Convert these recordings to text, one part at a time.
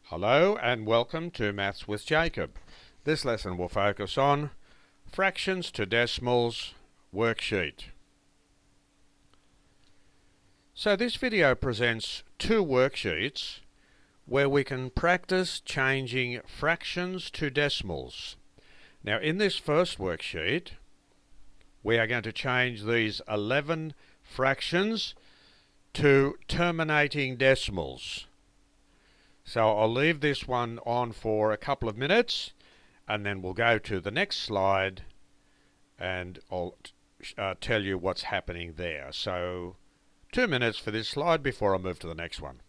Hello and welcome to Maths with Jacob. This lesson will focus on fractions to decimals worksheet. So this video presents two worksheets where we can practice changing fractions to decimals. Now in this first worksheet we are going to change these 11 fractions to terminating decimals. So I'll leave this one on for a couple of minutes and then we'll go to the next slide and I'll tell you what's happening there. So 2 minutes for this slide before I move to the next one.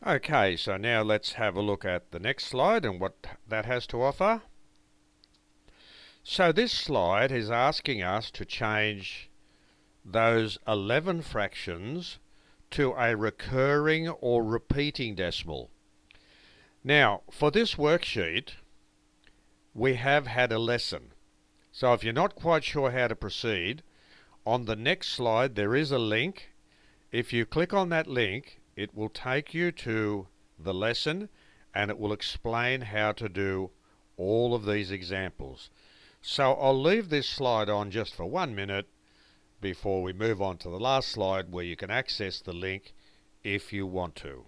Okay, so now let's have a look at the next slide and what that has to offer. So this slide is asking us to change those 11 fractions to a recurring or repeating decimal. Now, for this worksheet, we have had a lesson. So if you're not quite sure how to proceed, on the next slide there is a link. If you click on that link, it will take you to the lesson and it will explain how to do all of these examples. So I'll leave this slide on just for 1 minute before we move on to the last slide where you can access the link if you want to.